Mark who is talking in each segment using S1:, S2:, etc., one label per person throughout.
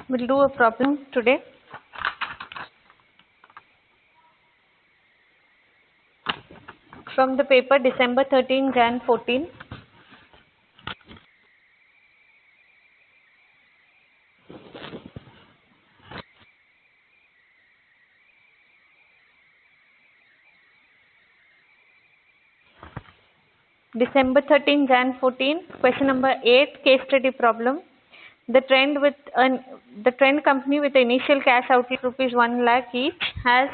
S1: We'll do a problem today. From the paper December 13, Jan 14. December 13, Jan 14. Question number 8, case study problem. The trend company with the initial cash outlay rupees 1 lakh each has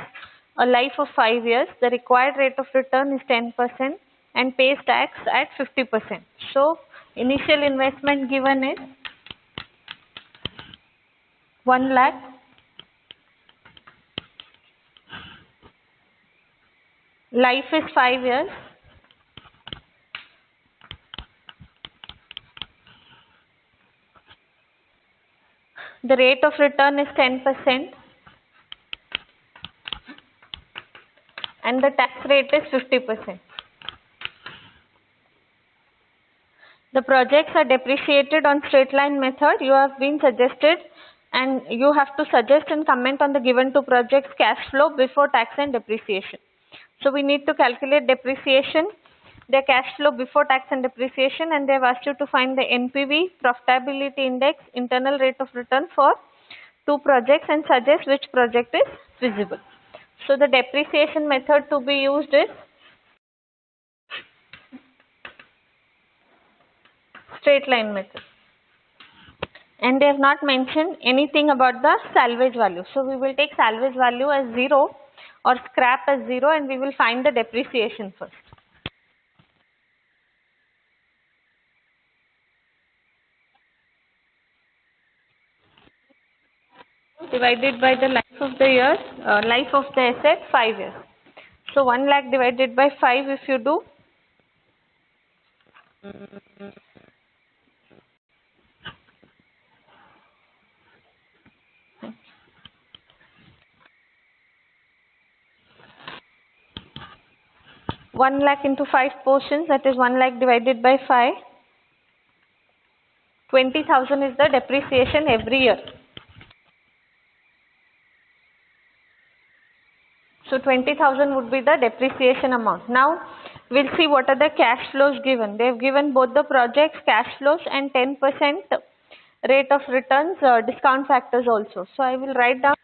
S1: a life of 5 years. The required rate of return is 10% and pays tax at 50%. So initial investment given is 1 lakh. Life is 5 years. The rate of return is 10% and the tax rate is 50%. The projects are depreciated on straight line method. You have been suggested and you have to suggest and comment on the given two projects cash flow before tax and depreciation. So we need to calculate depreciation, their cash flow before tax and depreciation, and they have asked you to find the NPV, profitability index, internal rate of return for two projects and suggest which project is feasible. So the depreciation method to be used is straight line method. And they have not mentioned anything about the salvage value. So we will take salvage value as 0 or scrap as 0 and we will find the depreciation first. Divided by the life of the year, life of the asset 5 years. So 1 lakh divided by 5 if you do, one lakh into 5 portions, that is 1 lakh divided by 5. 20,000 is the depreciation every year. So 20,000 would be the depreciation amount. Now we'll see what are the cash flows given. They have given both the projects cash flows and 10% rate of returns, discount factors also. So I will write down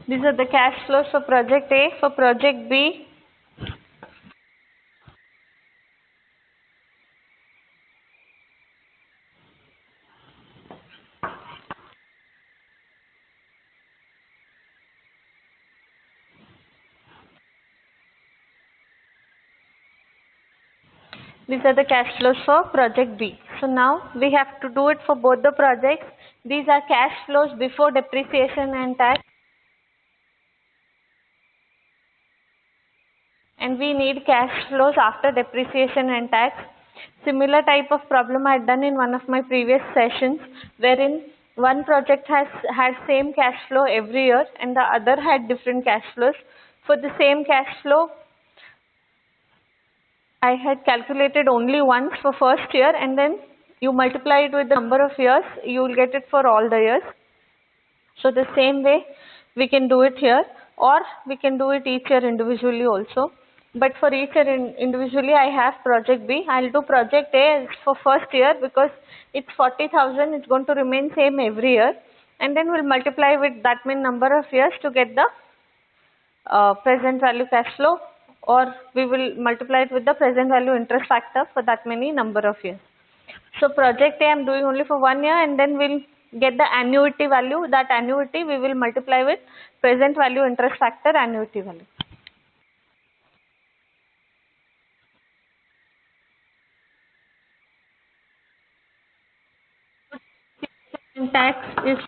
S1: these are the cash flows for project A, for project B. These are the cash flows for project B. So now we have to do it for both the projects. These are cash flows before depreciation and tax. And we need cash flows after depreciation and tax. Similar type of problem I had done in one of my previous sessions, wherein one project had same cash flow every year and the other had different cash flows. For the same cash flow, I had calculated only once for first year and then you multiply it with the number of years, you will get it for all the years. So the same way we can do it here, or we can do it each year individually also. But for each year individually I have project B. I will do project A for first year because it's 40,000, it's going to remain same every year. And then we'll multiply with that many number of years to get the present value cash flow, or we will multiply it with the present value interest factor for that many number of years. So project A I am doing only for 1 year and then we'll get the annuity value. That annuity we will multiply with present value interest factor annuity value. tax is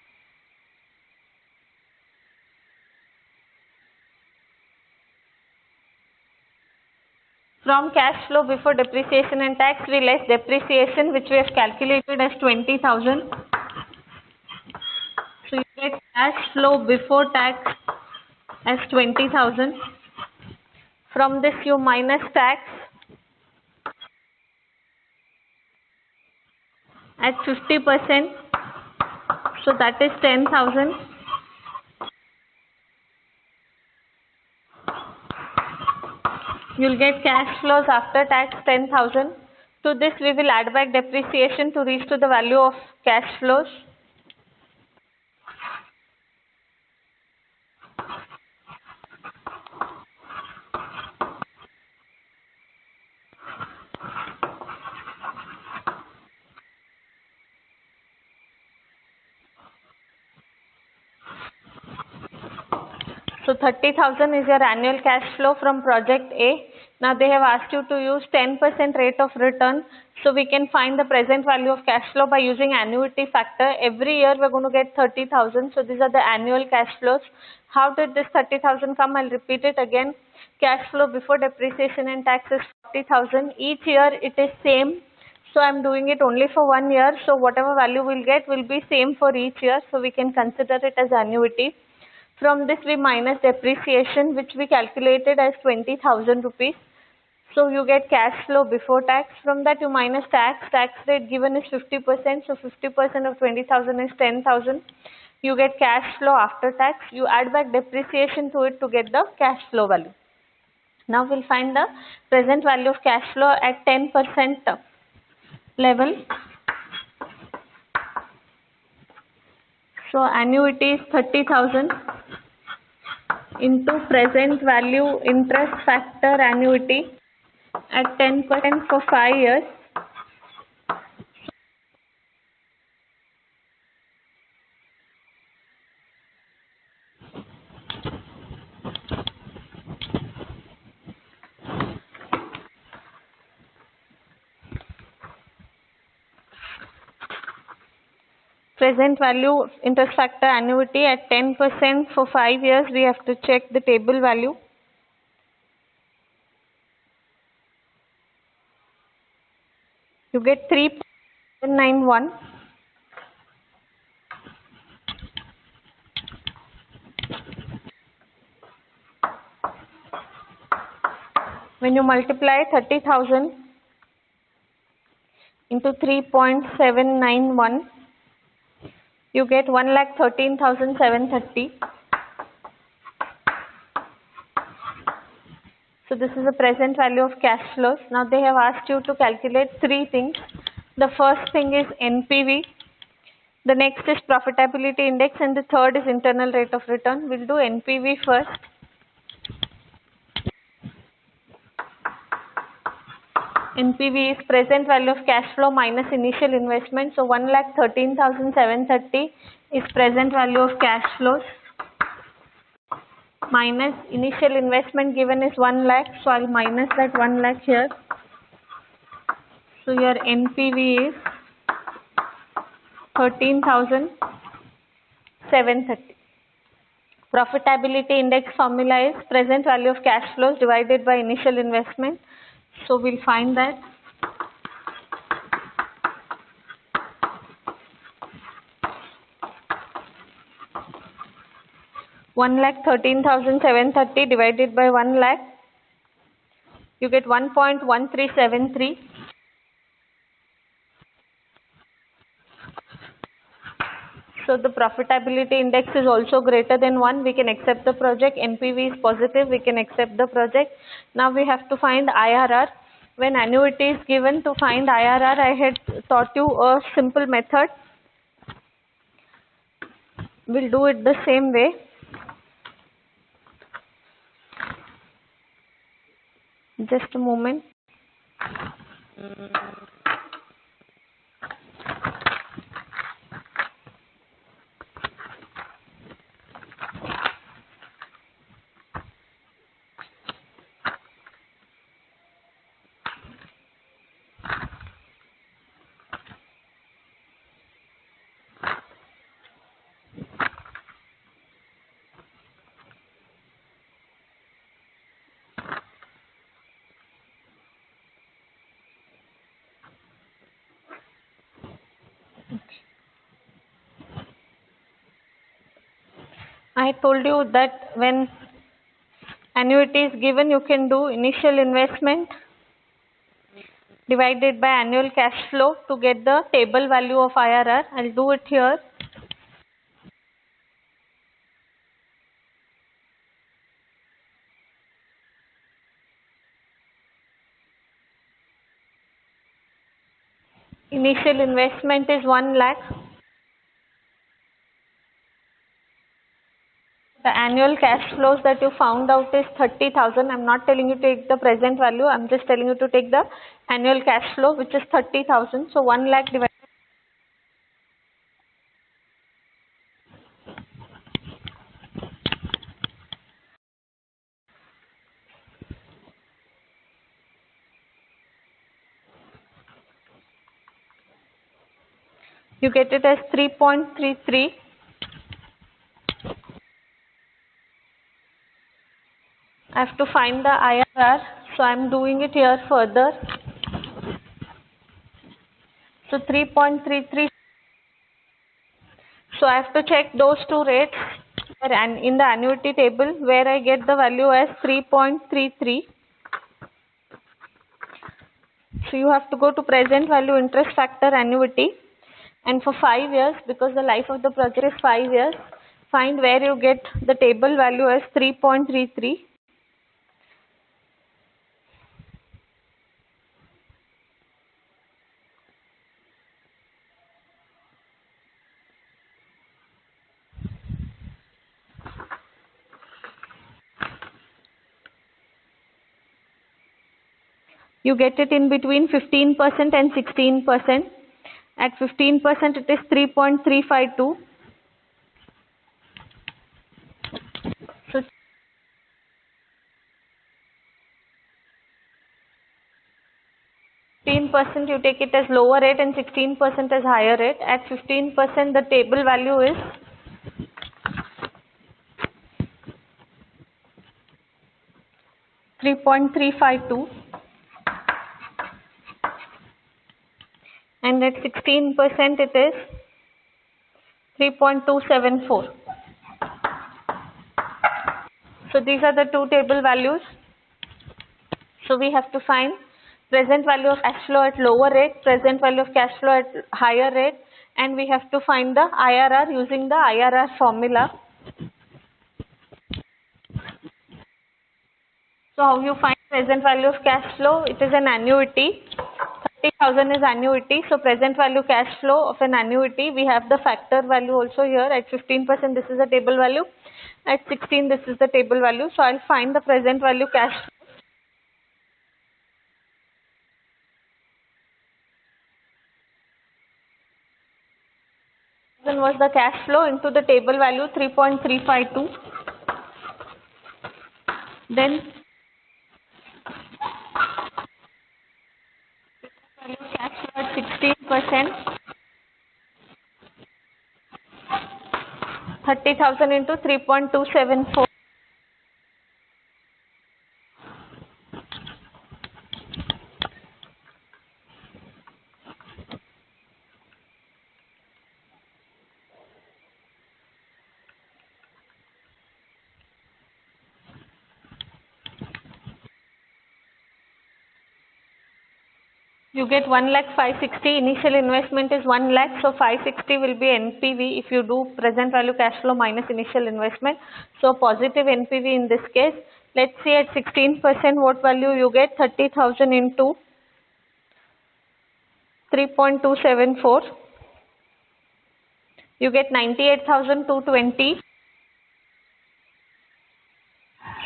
S1: from cash flow before depreciation and tax, we less depreciation, which we have calculated as 20,000. So you get cash flow before tax as 20,000. From this you minus tax at 50%. So that is 10,000. You'll get cash flows after tax 10,000. To this we will add back depreciation to reach to the value of cash flows. So 30,000 is your annual cash flow from project A. Now they have asked you to use 10% rate of return. So we can find the present value of cash flow by using annuity factor. Every year we're going to get 30,000. So these are the annual cash flows. How did this 30,000 come? I'll repeat it again. Cash flow before depreciation and tax is 40,000. Each year it is same. So I'm doing it only for 1 year. So whatever value we'll get will be same for each year. So we can consider it as annuity. From this we minus depreciation, which we calculated as 20,000 rupees. So you get cash flow before tax. From that you minus tax. Tax rate given is 50%. So 50% of 20,000 is 10,000. You get cash flow after tax. You add back depreciation to it to get the cash flow value. Now we'll find the present value of cash flow at 10% level. So annuity is 30,000 into present value interest factor annuity at 10% for 5 years. Present value interest factor annuity at 10% for 5 years. We have to check the table value. You get 3.791. When you multiply 30,000 into 3.791, you get 1,13,730. So this is the present value of cash flows. Now they have asked you to calculate 3 things. The first thing is NPV. The next is profitability index, and the third is internal rate of return. We'll do NPV first. NPV is present value of cash flow minus initial investment. So 1,13,730 is present value of cash flows minus initial investment given is 1 lakh. So I'll minus that 1 lakh here. So your NPV is 13,730. Profitability index formula is present value of cash flows divided by initial investment. So we'll find that. One lakh 13,730 divided by 1 lakh, you get 1.1373. So the profitability index is also greater than 1. We can accept the project. NPV is positive. We can accept the project. Now we have to find IRR. When annuity is given, to find IRR, I had taught you a simple method. We'll do it the same way. Just a moment. I told you that when annuity is given, you can do initial investment divided by annual cash flow to get the table value of IRR. I'll do it here. Initial investment is 1 lakh. The annual cash flows that you found out is 30,000. I'm not telling you to take the present value. I'm just telling you to take the annual cash flow, which is 30,000. So 1 lakh divided. You get it as 3.33. I have to find the IRR. So I'm doing it here further. So 3.33. So I have to check those two rates and in the annuity table where I get the value as 3.33. So you have to go to present value interest factor annuity, and for 5 years, because the life of the project is 5 years, find where you get the table value as 3.33. You get it in between 15% and 16%. At 15% it is 3.352. So 15% you take it as lower rate and 16% as higher rate. At 15% the table value is 3.352, and at 16% it is 3.274. So these are the two table values. So we have to find present value of cash flow at lower rate, present value of cash flow at higher rate, and we have to find the IRR using the IRR formula. So how you find present value of cash flow? It is an annuity. 30,000 is annuity. So present value cash flow of an annuity, we have the factor value also here. At 15% this is the table value. At 16 this is the table value. So I'll find the present value cash flow. Was the cash flow into the table value 3.352. Then cash flow at 16%, 30,000 into 3.274. You get 1,560,000. Initial investment is 1 lakh, so 560 will be NPV if you do present value cash flow minus initial investment. So positive NPV in this case. Let's see at 16% what value you get. 30,000 into 3.274. You get 98,220.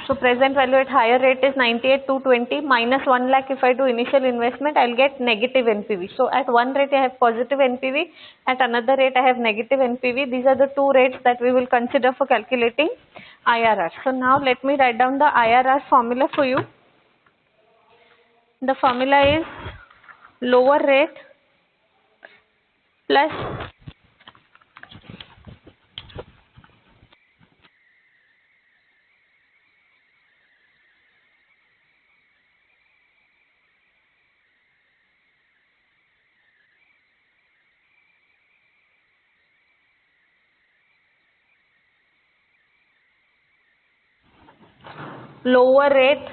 S1: So present value at higher rate is 98,220 minus 1 lakh. If I do initial investment, I'll get negative NPV. So at one rate I have positive NPV, at another rate I have negative NPV. These are the two rates that we will consider for calculating IRR. So now let me write down the IRR formula for you. The formula is lower rate plus lower rate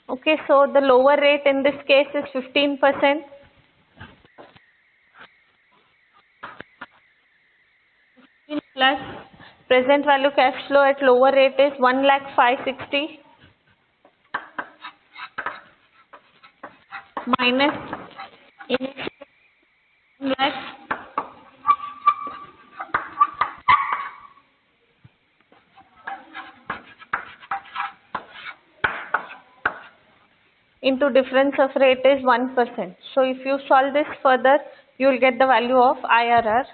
S1: okay, so the lower rate in this case is 15%. Plus present value cash flow at lower rate is 1,560,000 minus initial 1 lakh into difference of rate is 1%. So if you solve this further, you will get the value of IRR.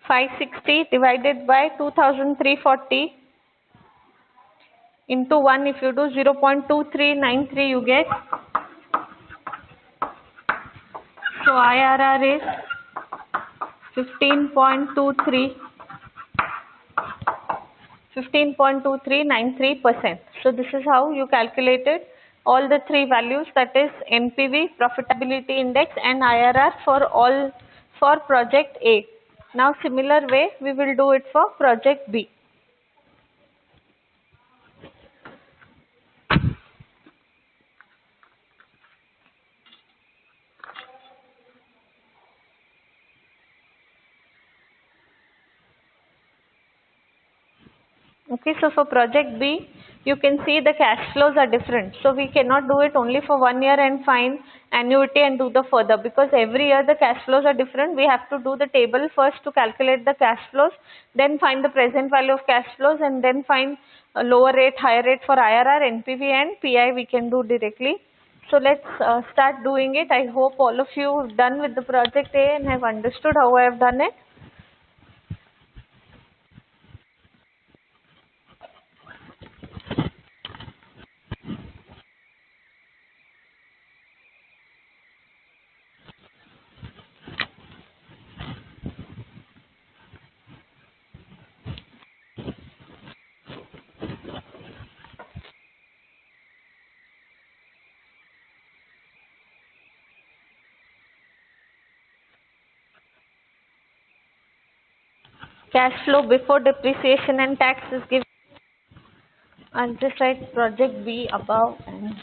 S1: $560 divided by 2,340 into 1, if you do 0.2393 you get. So IRR is 15.2393%. So this is how you calculated all the three values, that is NPV, profitability index and IRR for project A. Now similar way we will do it for project B. Okay, so for project B, you can see the cash flows are different. So we cannot do it only for 1 year and find annuity and do the further, because every year the cash flows are different. We have to do the table first to calculate the cash flows, then find the present value of cash flows, and then find a lower rate, higher rate for IRR, NPV and PI we can do directly. So let's start doing it. I hope all of you have done with the project A and have understood how I have done it. Cash flow before depreciation and tax is given. I'll just write project B above and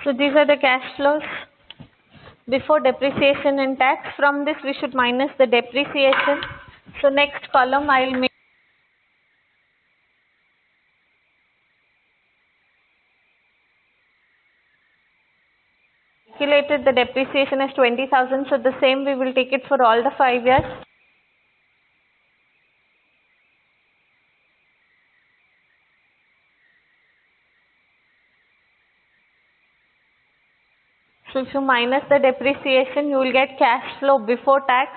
S1: so these are the cash flows before depreciation and tax. From this we should minus the depreciation. So next column I will make calculated the depreciation as 20,000. So the same we will take it for all the 5 years. So if you minus the depreciation, you will get cash flow before tax.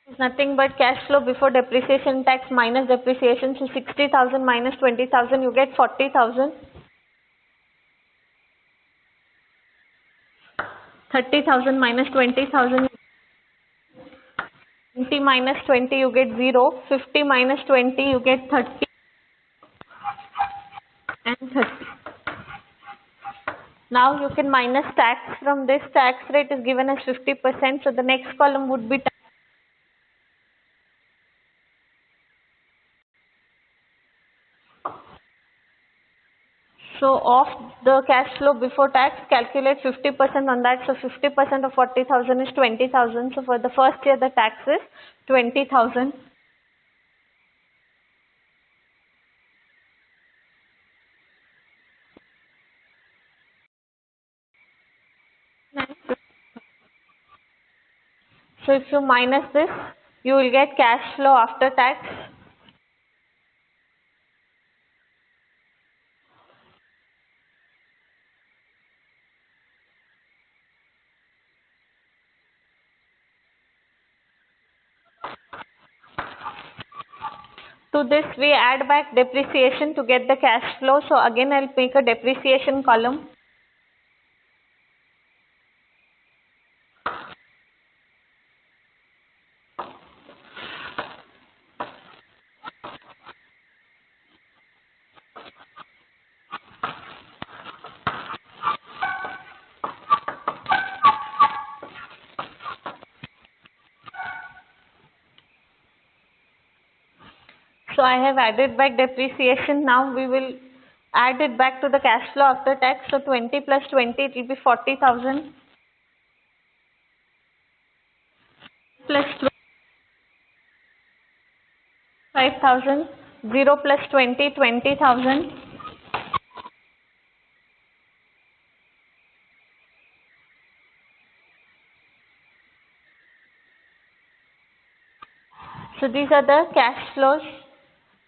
S1: It's nothing but cash flow before depreciation, tax minus depreciation. So 60,000 minus 20,000, you get 40,000. 30,000 minus 20,000. 20 minus 20, you get 0. 50 minus 20, you get 30. And 30. Now you can minus tax from this. Tax rate is given as 50%. So the next column would be tax. So of the cash flow before tax, calculate 50% on that. So 50% of 40,000 is 20,000. So for the first year, the tax is 20,000. So if you minus this, you will get cash flow after tax. To this, we add back depreciation to get the cash flow. So again, I'll make a depreciation column. So I have added back depreciation. Now we will add it back to the cash flow after tax. So 20 plus 20, it will be 40,000 plus 5,000. 0 plus 20, 20,000. So these are the cash flows.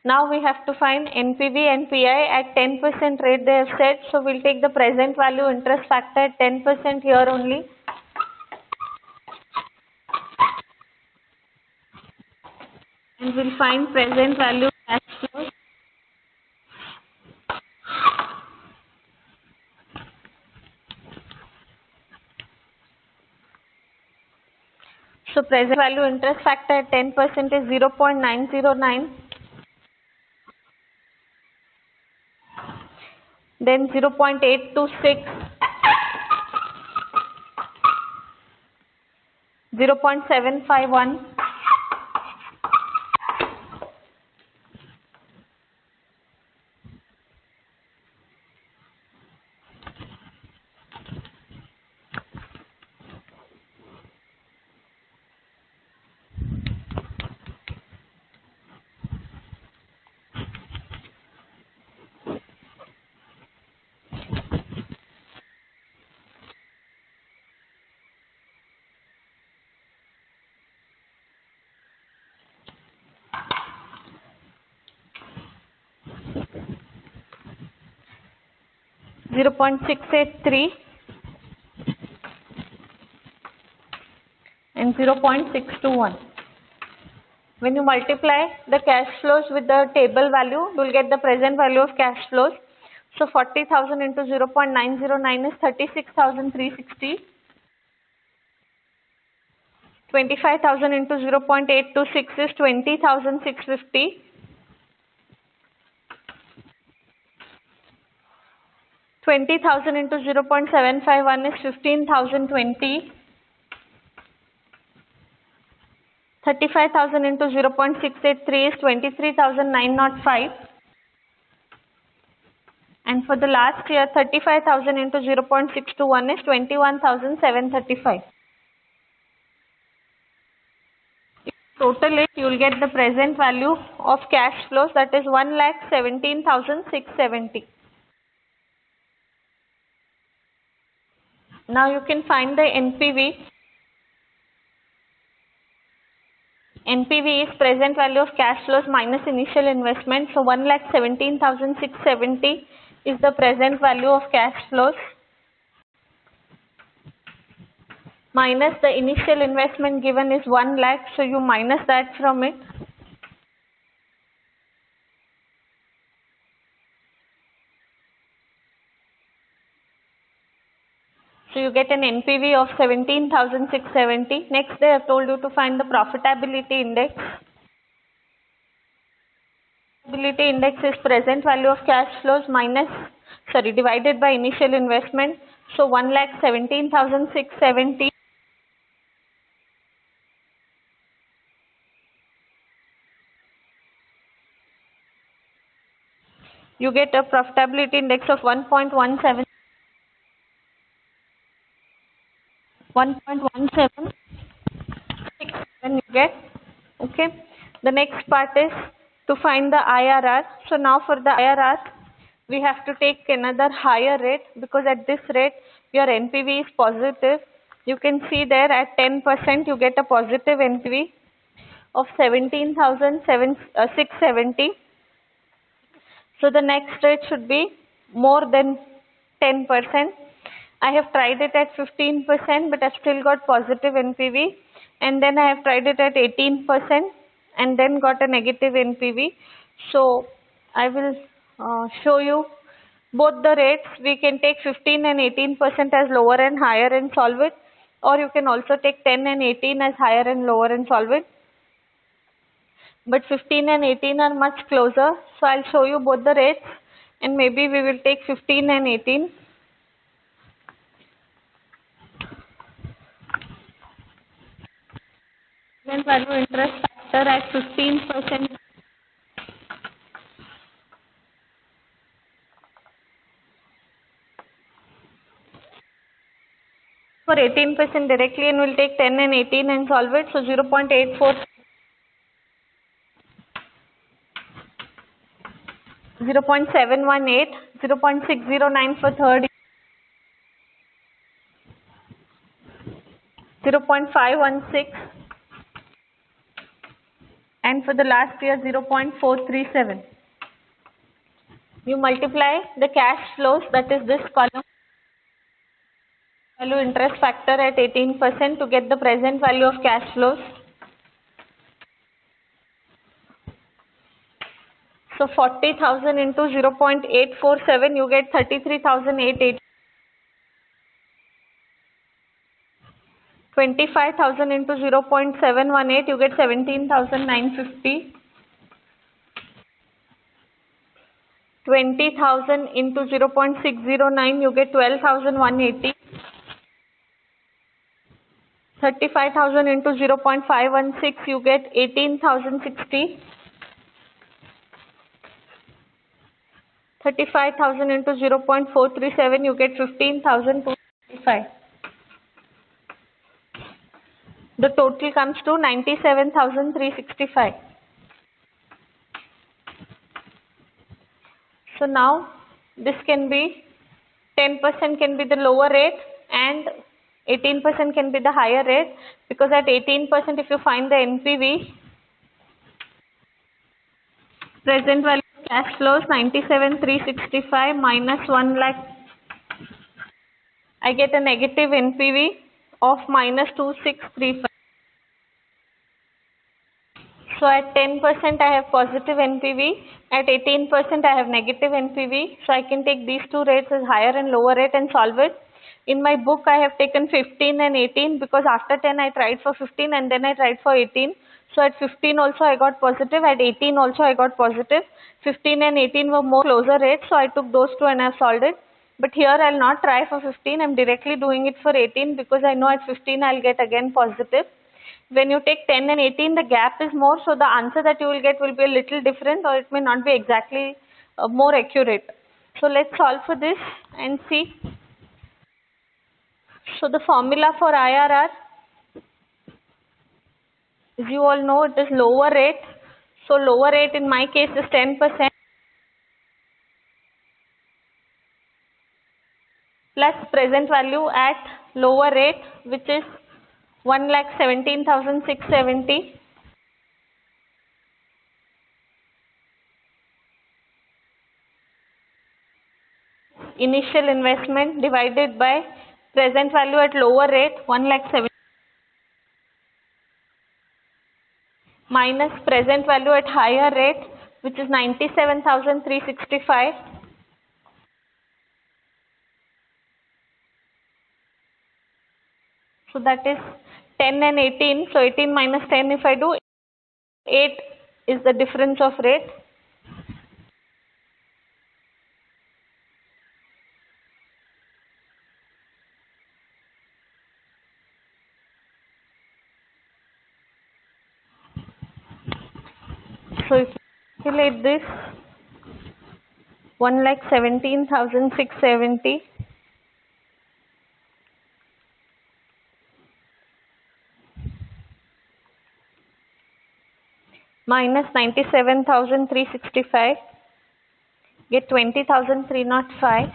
S1: Now we have to find NPV and PI at 10% rate they have said. So we'll take the present value interest factor at 10% here only. And we'll find present value cash flows. So present value interest factor at 10% is 0.909. Then 0.826, 0.751, zero point 683 and 0.621. When you multiply the cash flows with the table value, you will get the present value of cash flows. So 40,000 into 0.909 is 36,360. 25,000 into 0.826 is 20,650. 20,000 into 0.751 is 15,020. 35,000 into 0.683 is 23,905. And for the last year, 35,000 into 0.621 is 21,735. Total it, you will get the present value of cash flows, that is 1,17,670. Now you can find the NPV. NPV is present value of cash flows minus initial investment. So 1,17,670 is the present value of cash flows minus the initial investment given is 1 lakh. So you minus that from it. So you get an NPV of 17,670. Next, they have told you to find the profitability index. Profitability index is present value of cash flows minus sorry, divided by initial investment. So 1,17,670. You get a profitability index of 1.17. 1.1767 you get. Okay. The next part is to find the IRR. So now for the IRR, we have to take another higher rate, because at this rate your NPV is positive. You can see there at 10% you get a positive NPV of 17,670. So the next rate should be more than 10%. I have tried it at 15%, but I've still got positive NPV. And then I have tried it at 18% and then got a negative NPV. So I will show you both the rates. We can take 15 and 18% as lower and higher and solve it. Or you can also take 10 and 18 as higher and lower and solve it. But 15 and 18 are much closer. So I'll show you both the rates, and maybe we will take 15 and 18. Present value interest factor at 15%. For 18% directly, and we'll take 10 and 18 and solve it. So 0.84, 0.718, 0.609 for third, 0.516, and for the last year 0.437. You multiply the cash flows, that is this column, value interest factor at 18% to get the present value of cash flows. So 40,000 into 0.847, you get 33,880. 25,000 into 0.718, you get 17,950. 20,000 into 0.609, you get 12,180. 35,000 into 0.516, you get 18,060. 35,000 into 0.437, you get 15,255. The total comes to 97,365. So now this can be 10% can be the lower rate and 18% can be the higher rate, because at 18% if you find the NPV, present value of cash flows 97,365 minus 1 lakh, I get a negative NPV of minus 2635. So at 10% I have positive NPV, at 18% I have negative NPV. So I can take these two rates as higher and lower rate and solve it. In my book I have taken 15 and 18, because after 10 I tried for 15 and then I tried for 18. So at 15 also I got positive, at 18 also I got positive. 15 and 18 were more closer rates, so I took those two and I have solved it. But here I'll not try for 15, I'm directly doing it for 18, because I know at 15 I'll get again positive. When you take 10 and 18, the gap is more, so the answer that you will get will be a little different, or it may not be exactly more accurate. So let's solve for this and see. So the formula for IRR, as you all know, it is lower rate. So lower rate in my case is 10% plus present value at lower rate, which is 1,17,670. Initial investment divided by present value at lower rate 1,70,000 minus present value at higher rate, which is 97,365. So that is 10 and 18. So 18 minus 10, if I do, 8 is the difference of rate. So if you calculate this, 1,17,670 minus 97,365, get 20,305.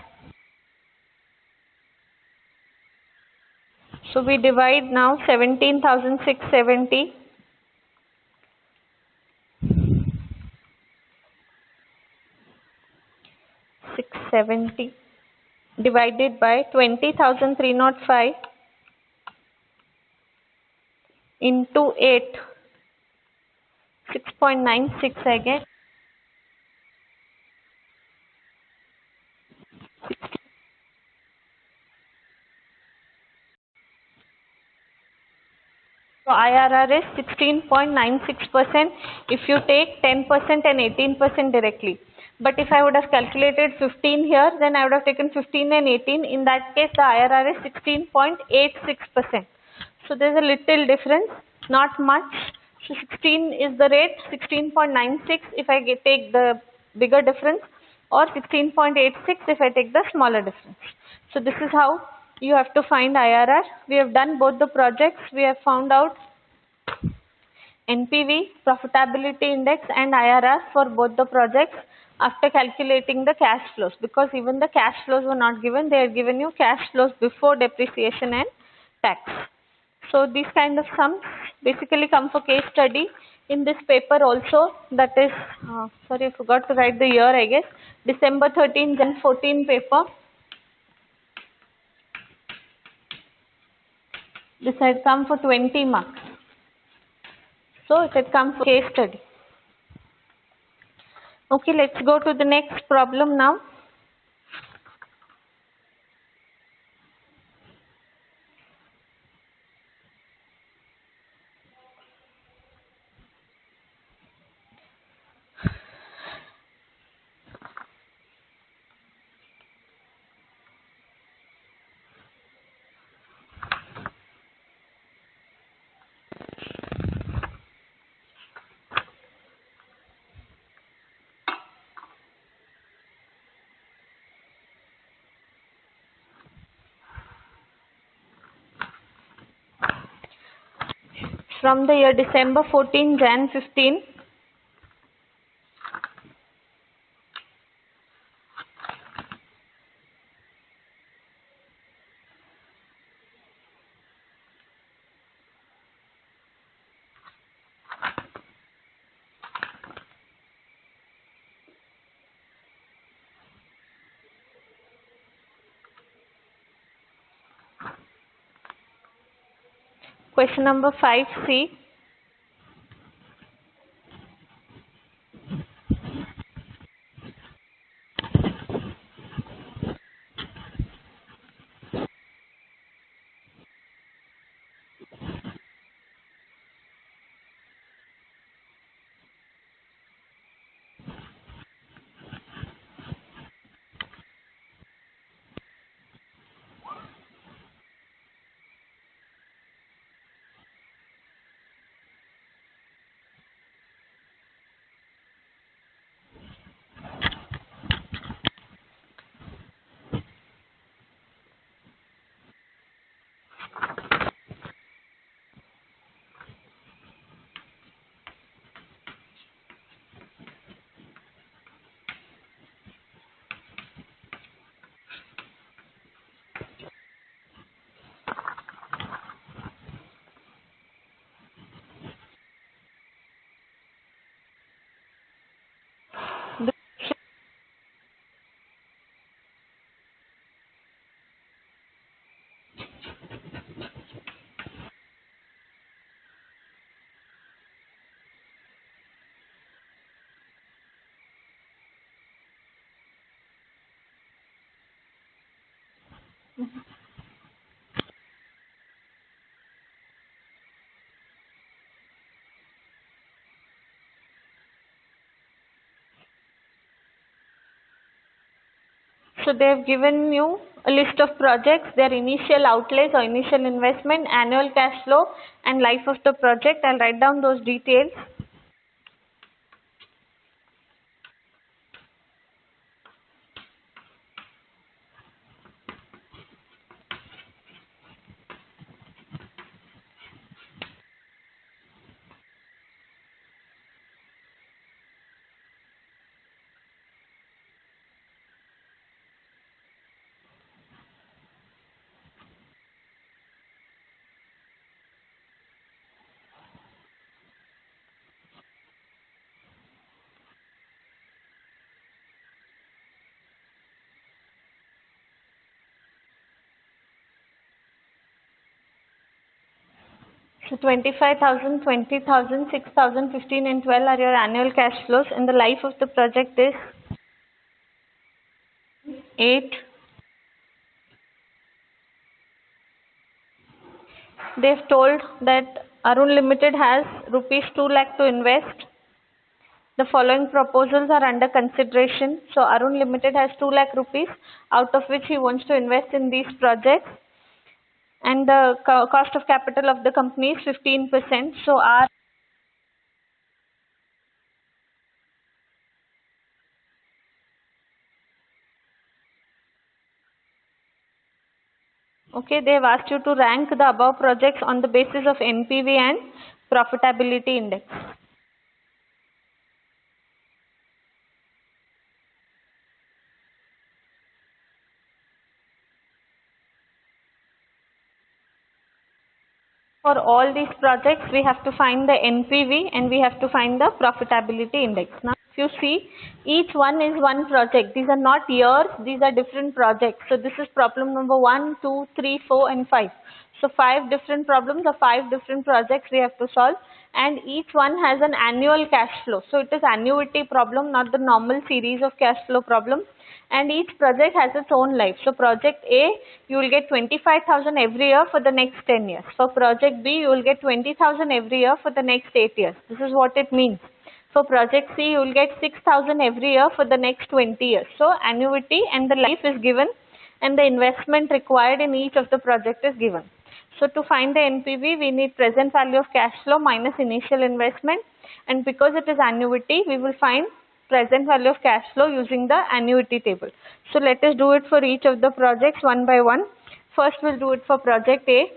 S1: So we divide now 17,670 670 divided by 20,305 into 8, 6.96 I get. So IRR is 16.96% if you take 10% and 18% directly. But if I would have calculated 15 here, then I would have taken 15 and 18. In that case, the IRR is 16.86%. So there's a little difference, not much. So 16 is the rate, 16.96 if I take the bigger difference, or 16.86 if I take the smaller difference. So this is how you have to find IRR. We have done both the projects. We have found out NPV, profitability index, and IRR for both the projects after calculating the cash flows, because even the cash flows were not given. They had given you cash flows before depreciation and tax. So these kind of sums basically come for case study. In this paper also, that is, sorry, I forgot to write the year, I guess, December 13, Jan 14 paper. This had come for 20 marks. So it had come for case study. Okay, let's go to the next problem now. From the year December 14, Jan 15. Question number 5C. So they have given you a list of projects, their initial outlays or initial investment, annual cash flow, and life of the project. I'll write down those details. So 25,000, 20,000, 6,000, 15 and 12 are your annual cash flows, and the life of the project is 8. They've told that Arun Limited has rupees 2 lakh to invest. The following proposals are under consideration. So Arun Limited has 2 lakh rupees, out of which he wants to invest in these projects. And the cost of capital of the company is 15%. So okay, they have asked you to rank the above projects on the basis of NPV and profitability index. For all these projects, we have to find the NPV and we have to find the profitability index. Now, if you see, each one is one project. These are not years, these are different projects. So this is problem number 1, 2, 3, 4 and 5. So 5 different problems or 5 different projects we have to solve, and each one has an annual cash flow. So it is annuity problem, not the normal series of cash flow problem. And each project has its own life. So project A, you will get 25,000 every year for the next 10 years. For project B, you will get 20,000 every year for the next 8 years. This is what it means. For project C, you will get 6,000 every year for the next 20 years. So annuity and the life is given, and the investment required in each of the project is given. So to find the NPV, we need present value of cash flow minus initial investment, and because it is annuity, we will find present value of cash flow using the annuity table. So let us do it for each of the projects one by one. First we'll do it for project A.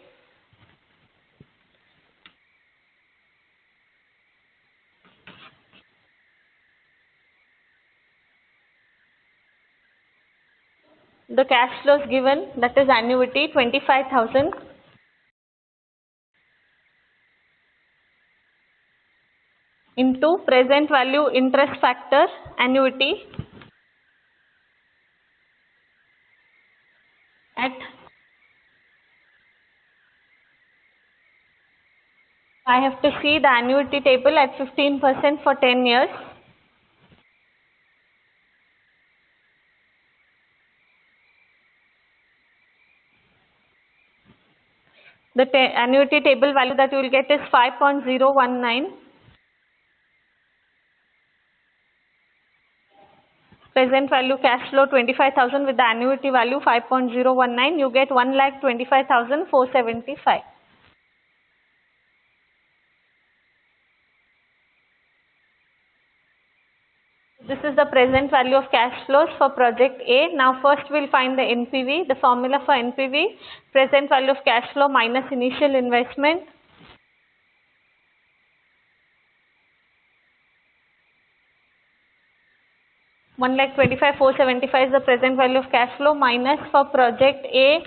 S1: The cash flows given, that is annuity 25,000 into present value interest factor annuity at I have to see the annuity table at 15% for 10 years. The annuity table value that you will get is 5.019. Present value cash flow 25,000 with the annuity value 5.019. You get 1,25,475. This is the present value of cash flows for project A. Now first we'll find the NPV. The formula for NPV, present value of cash flow minus initial investment. One lakh 25,475 is the present value of cash flow minus for project A.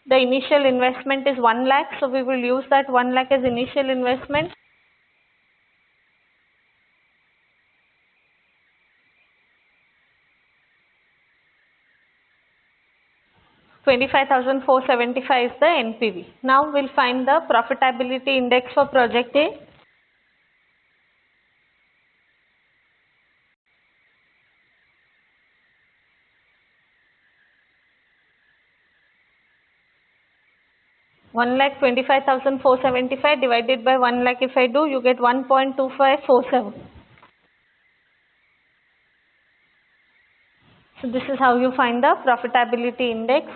S1: The initial investment is 1 lakh. So we will use that 1 lakh as initial investment. $25,475 is the NPV. Now we'll find the profitability index for project A. One lakh 25,475 divided by 1 lakh. If I do, you get 1.2547. So this is how you find the profitability index,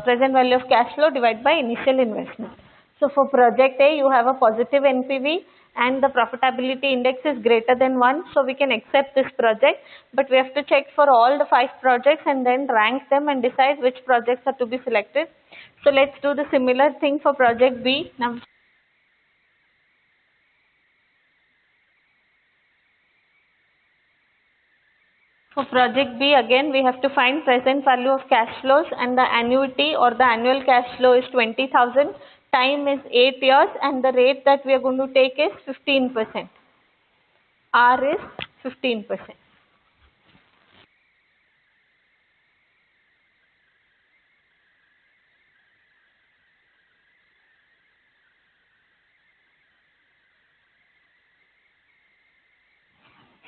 S1: present value of cash flow divided by initial investment. So for project A, you have a positive NPV and the profitability index is greater than 1. So we can accept this project, but we have to check for all the 5 projects and then rank them and decide which projects are to be selected. So let's do the similar thing for project B. Now, for project B, again we have to find present value of cash flows, and the annuity or the annual cash flow is 20,000. Time is 8 years and the rate that we are going to take is 15%. R is 15%.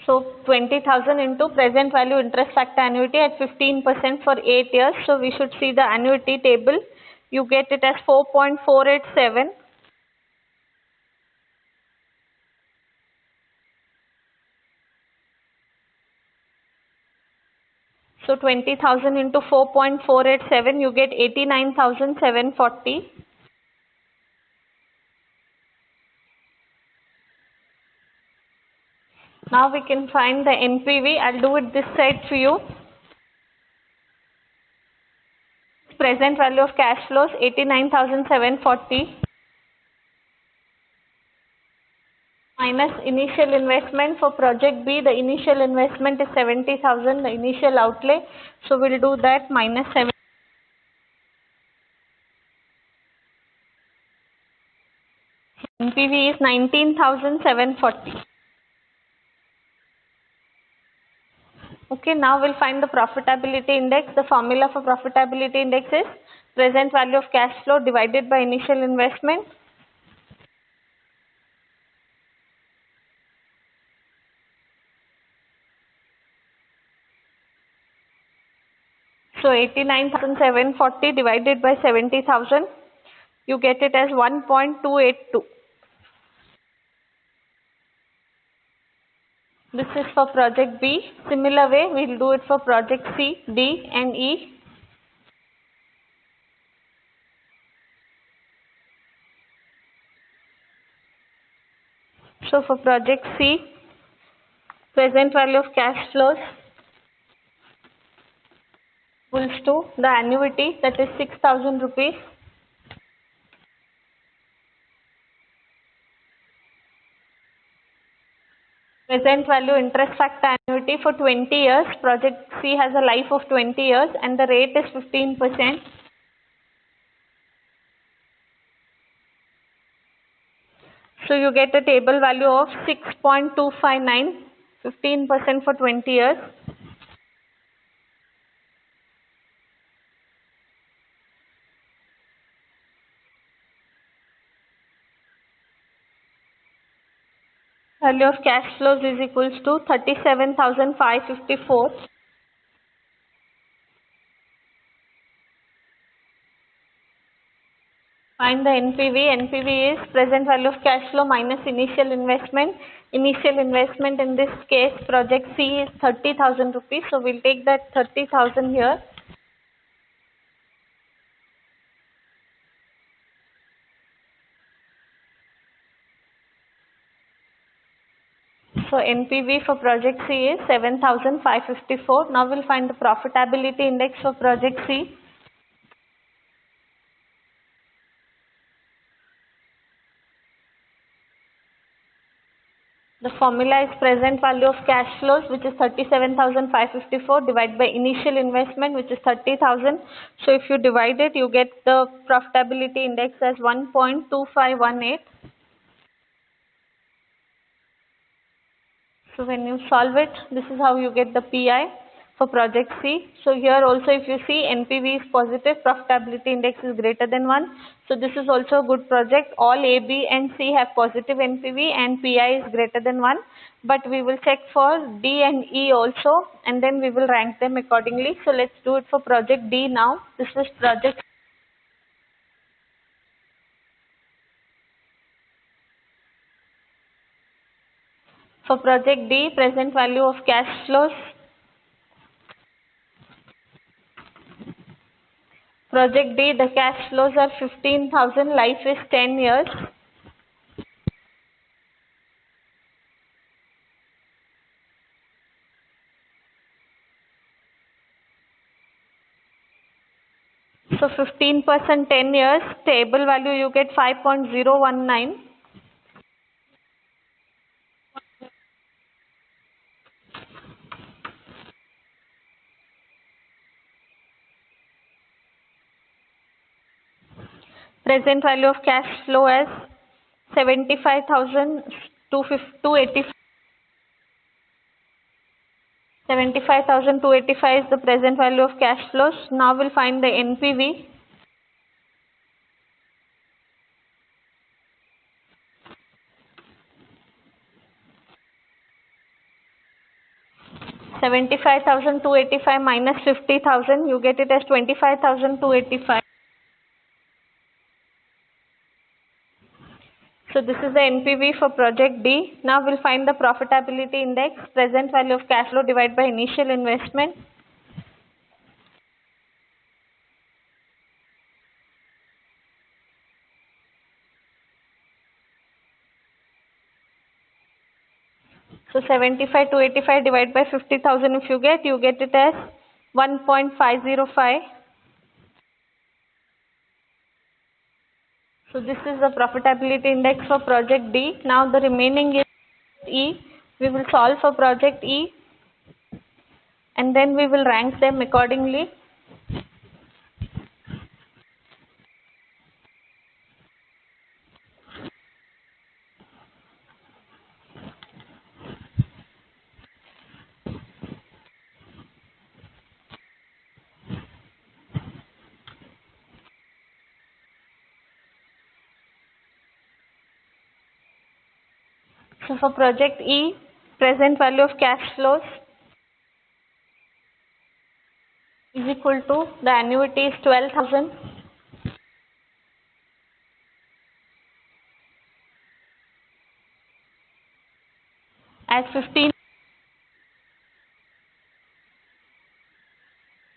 S1: So 20,000 into present value interest factor annuity at 15% for 8 years. So we should see the annuity table. You get it as 4.487. So 20,000 into 4.487, you get 89,740. Now we can find the NPV. I'll do it this side for you. Present value of cash flows 89,740 minus initial investment for project B. The initial investment is 70,000, the initial outlay. So we'll do that minus 7. NPV is 19,740. Okay, now we'll find the profitability index. The formula for profitability index is present value of cash flow divided by initial investment. So 89,740 divided by 70,000, you get it as 1.282. This is for project B. Similar way, we'll do it for project C, D and E. So for project C, present value of cash flows equals to the annuity, that is 6,000 rupees. Present value interest factor annuity for 20 years. Project C has a life of 20 years and the rate is 15%. So you get a table value of 6.259, 15% for 20 years. Value of cash flows is equals to 37,554. Find the NPV. NPV is present value of cash flow minus initial investment. Initial investment in this case, project C, is 30,000 rupees. So we'll take that 30,000 here. So NPV for project C is 7,554. Now we'll find the profitability index for project C. The formula is present value of cash flows, which is 37,554 divided by initial investment, which is 30,000. So if you divide it, you get the profitability index as 1.2518. So when you solve it, this is how you get the PI for project C. So here also if you see NPV is positive, profitability index is greater than 1. So this is also a good project. All A, B and C have positive NPV and PI is greater than 1. But we will check for D and E also and then we will rank them accordingly. So let's do it for project D now. This is project. For project D, present value of cash flows. Project D, the cash flows are 15,000, life is 10 years. So 15% 10 years, table value you get 5.019. Present value of cash flow as 75,285. 75,285 is the present value of cash flows. Now we'll find the NPV. 75,285 minus 50,000, you get it as 25,285. So this is the NPV for project D. Now we'll find the profitability index, present value of cash flow divided by initial investment. So 75,285 divided by 50,000 if you get it as 1.505. So this is the profitability index for project D. Now the remaining is E. We will solve for project E and then we will rank them accordingly. So for project E, present value of cash flows is equal to, the annuity is 12,000. At 15,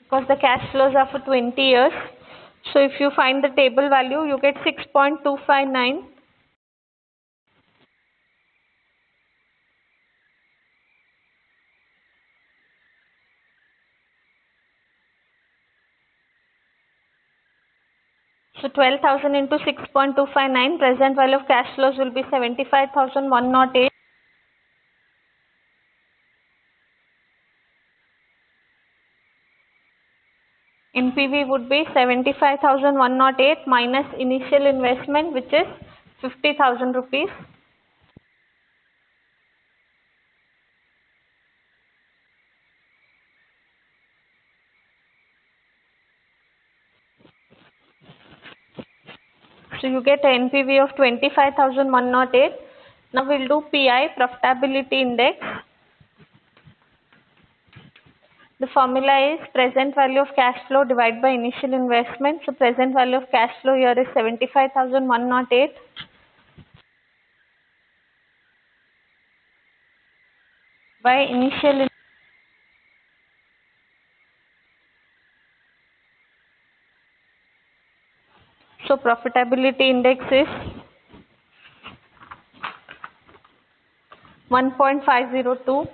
S1: because the cash flows are for 20 years. So if you find the table value, you get 6.259. So 12,000 into 6.259, present value of cash flows will be 75,108. NPV would be 75,108 minus initial investment, which is 50,000 rupees. So you get an NPV of 25,108. Now we'll do PI, profitability index. The formula is present value of cash flow divided by initial investment. So present value of cash flow here is 75,108. By initial. So profitability index is 1.502.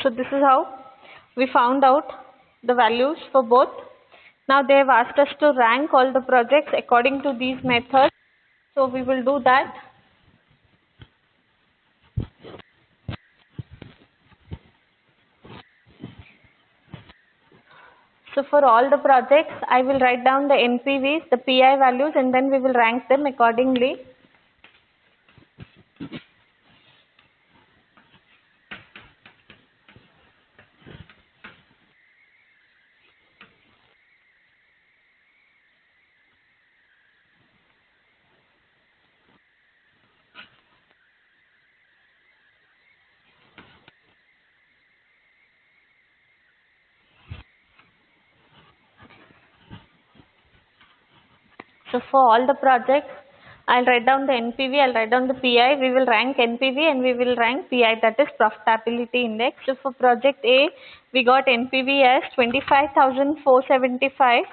S1: So this is how we found out the values for both. Now they have asked us to rank all the projects according to these methods. So we will do that. So for all the projects, I will write down the NPVs, the PI values, and then we will rank them accordingly. So for all the projects, I'll write down the NPV, I'll write down the PI, we will rank NPV and we will rank PI, that is profitability index. So for project A, we got NPV as 25,475.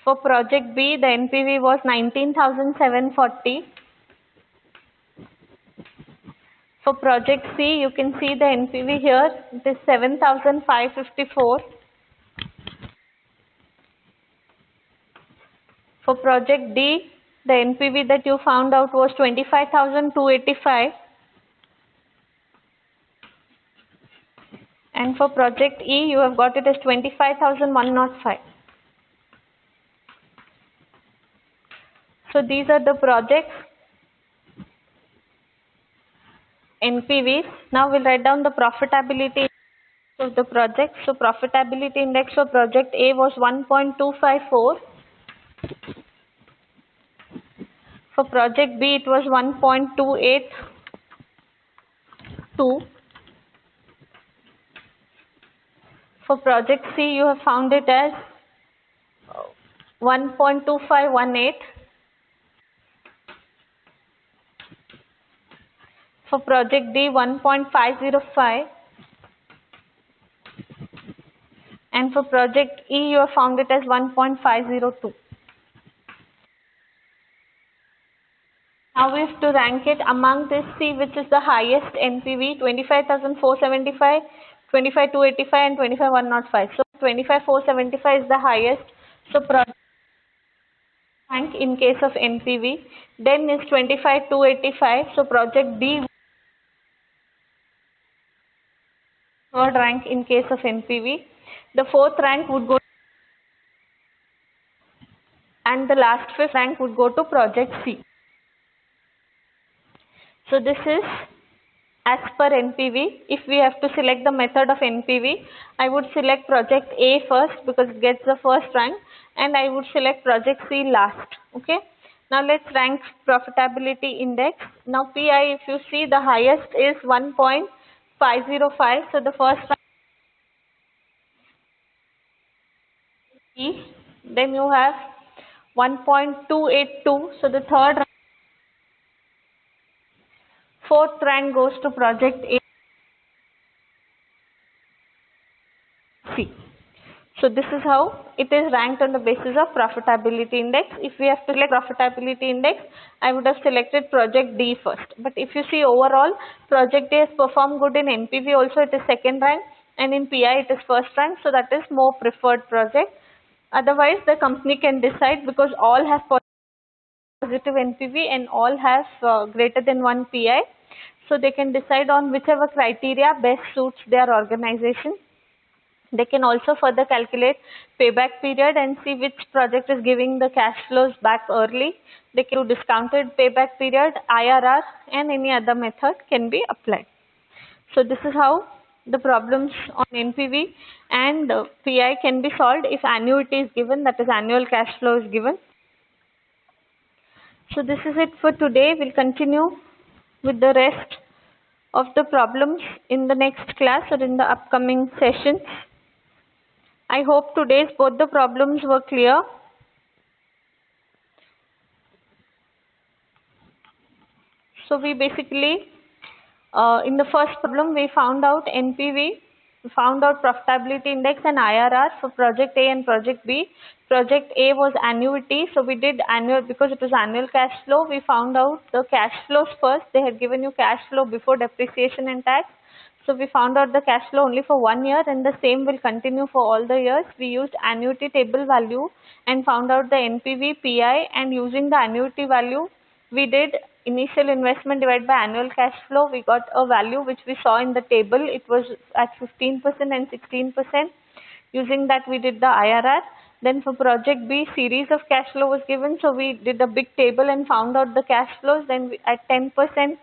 S1: For project B, the NPV was 19,740. For project C, you can see the NPV here, it is 7,554. For project D, the NPV that you found out was 25,285. And for project E, you have got it as 25,105. So these are the projects NPVs. Now we'll write down the profitability of the project. So profitability index for project A was 1.254. For project B, it was 1.282. For project C, you have found it as 1.2518. For project D, 1.505. And for project E, you have found it as 1.502. Now we have to rank it among this, see which is the highest NPV, 25,475, 25,285 and 25,105. So 25,475 is the highest. So project rank in case of NPV. Then is 25,285. So project D third rank in case of NPV. The fourth rank would go and the last fifth rank would go to project C. So this is as per NPV. If we have to select the method of NPV, I would select project A first because it gets the first rank, and I would select project C last. Okay. Now let's rank profitability index. Now PI, if you see, the highest is 1.505. So the first rank is E. Then you have 1.282. So the third rank. Fourth rank goes to project A. C. So this is how it is ranked on the basis of profitability index. If we have to select profitability index, I would have selected project D first. But if you see overall, project A has performed good in NPV also, it is second rank, and in PI it is first rank. So that is more preferred project. Otherwise the company can decide, because all have positive NPV and all have greater than 1 PI. So they can decide on whichever criteria best suits their organization. They can also further calculate payback period and see which project is giving the cash flows back early. They can do discounted payback period, IRR, and any other method can be applied. So this is how the problems on NPV and PI can be solved if annuity is given, that is annual cash flow is given. So this is it for today. We'll continue with the rest of the problems in the next class or in the upcoming sessions. I hope today's both the problems were clear. So we basically, in the first problem, we found out NPV, we found out profitability index and IRR for project A and project B. Project A was annuity, so we did annual because it was annual cash flow. We found out the cash flows first. They had given you cash flow before depreciation and tax. So we found out the cash flow only for 1 year, and the same will continue for all the years. We used annuity table value and found out the NPV, PI, and using the annuity value, we did initial investment divided by annual cash flow. We got a value which we saw in the table. It was at 15% and 16%. Using that, we did the IRR. Then for project B, series of cash flow was given. So we did a big table and found out the cash flows. Then at 10%,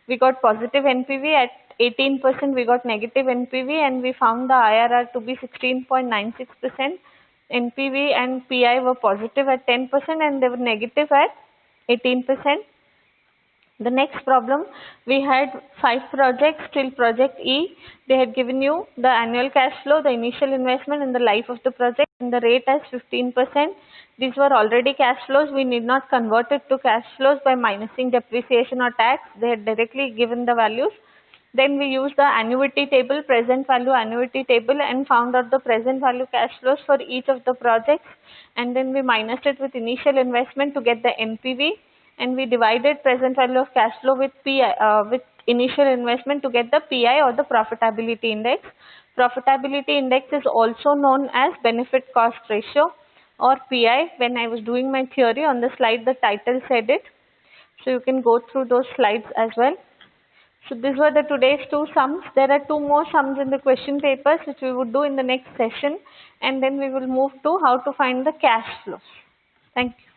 S1: we got positive NPV. At 18%, we got negative NPV, and we found the IRR to be 16.96%. NPV and PI were positive at 10% and they were negative at 18%. The next problem, we had 5 projects till project E. They had given you the annual cash flow, the initial investment and the life of the project, and the rate as 15%. These were already cash flows. We need not convert it to cash flows by minusing depreciation or tax. They had directly given the values. Then we used the annuity table, present value annuity table, and found out the present value cash flows for each of the projects. And then we minused it with initial investment to get the NPV. And we divided present value of cash flow with PI, with initial investment to get the PI or the profitability index. Profitability index is also known as benefit cost ratio or PI. When I was doing my theory on the slide, the title said it. So you can go through those slides as well. So these were the today's 2 sums. There are 2 more sums in the question papers which we would do in the next session, and then we will move to how to find the cash flows. Thank you.